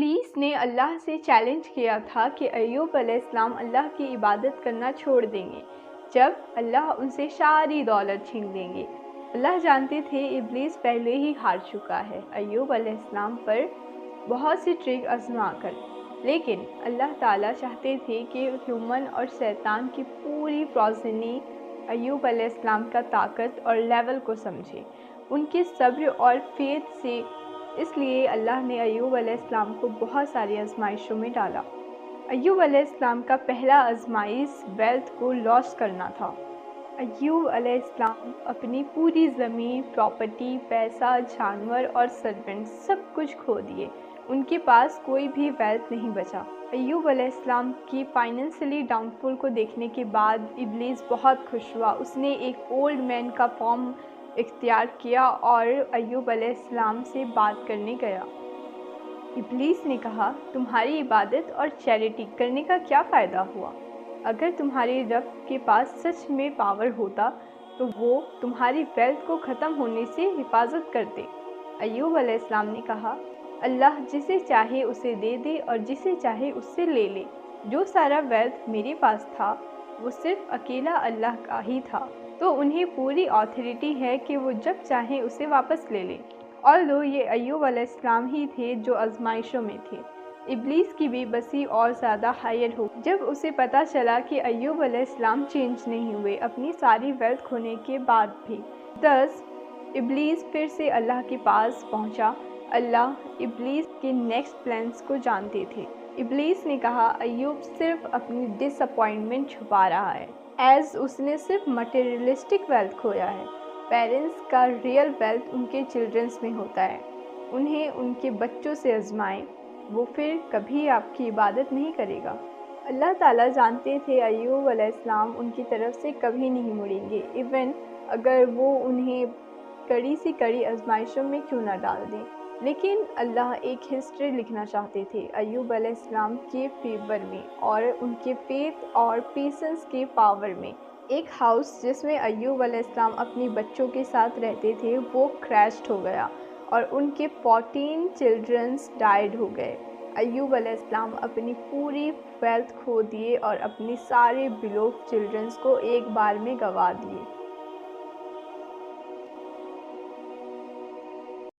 ابلیس نے اللہ سے چیلنج کیا تھا کہ ایوب علیہ السلام اللہ کی عبادت کرنا چھوڑ دیں گے جب اللہ ان سے ساری دولت چھین لیں گے۔ اللہ جانتے تھے ابلیس پہلے ہی ہار چکا ہے ایوب علیہ السلام پر بہت سی ٹرک آزما کر، لیکن اللہ تعالیٰ چاہتے تھے کہ ہیومن اور شیطان کی پوری پروجنی ایوب علیہ السلام کا طاقت اور لیول کو سمجھے، ان کے صبر اور فیتھ سے۔ اس لیے اللہ نے ایوب علیہ السلام کو بہت ساری آزمائشوں میں ڈالا۔ ایوب علیہ السلام کا پہلا آزمائش ویلتھ کو لاس کرنا تھا۔ ایوب علیہ السلام اپنی پوری زمین، پراپرٹی، پیسہ، جانور اور سرونٹ سب کچھ کھو دیے، ان کے پاس کوئی بھی ویلتھ نہیں بچا۔ ایوب علیہ السلام کی فائنینشلی ڈاؤن فال کو دیکھنے کے بعد ابلیس بہت خوش ہوا۔ اس نے ایک اولڈ مین کا فارم اختیار کیا اور ایوب علیہ السلام سے بات کرنے گیا۔ ابلیس نے کہا، تمہاری عبادت اور چیریٹی کرنے کا کیا فائدہ ہوا؟ اگر تمہارے رب کے پاس سچ میں پاور ہوتا تو وہ تمہاری ویلتھ کو ختم ہونے سے حفاظت کرتے۔ ایوب علیہ السلام نے کہا، اللہ جسے چاہے اسے دے دے اور جسے چاہے اس سے لے لے۔ جو سارا ویلتھ میرے پاس تھا وہ صرف اکیلا اللہ کا ہی تھا، تو انہیں پوری اتھارٹی ہے کہ وہ جب چاہیں اسے واپس لے لیں۔ although یہ ایوب علیہ السلام ہی تھے جو آزمائشوں میں تھے، ابلیس کی بے بسی اور زیادہ ہائر ہو جب اسے پتہ چلا کہ ایوب علیہ السلام چینج نہیں ہوئے اپنی ساری ویلتھ کھونے کے بعد بھی۔ thus ابلیس پھر سے اللہ کے پاس پہنچا۔ اللہ ابلیس کے نیکسٹ پلانز کو جانتے تھے۔ ابلیس نے کہا، ایوب صرف اپنی ڈس اپوائنٹمنٹ چھپا رہا ہے، ایز اس نے صرف مٹیریلسٹک ویلتھ کھویا ہے۔ پیرنٹس کا ریئل ویلتھ ان کے چلڈرنس میں ہوتا ہے، انہیں ان کے بچوں سے آزمائیں، وہ پھر کبھی آپ کی عبادت نہیں کرے گا۔ اللہ تعالیٰ جانتے تھے ایوب علیہ السلام ان کی طرف سے کبھی نہیں مڑیں گے، ایون اگر وہ انہیں کڑی سے کڑی آزمائشوں میں کیوں نہ ڈال دیں۔ لیکن اللہ ایک ہسٹری لکھنا چاہتے تھے ایوب علیہ السلام کے فیور میں اور ان کے فیتھ اور پیشنس کے پاور میں۔ ایک ہاؤس جس میں ایوب علیہ السلام اپنی بچوں کے ساتھ رہتے تھے وہ کریشڈ ہو گیا اور ان کے 14 چلڈرنز ڈائیڈ ہو گئے۔ ایوب علیہ السلام اپنی پوری ویلتھ کھو دیے اور اپنے سارے بیلوفڈ چلڈرنز کو ایک بار میں گنوا دیے۔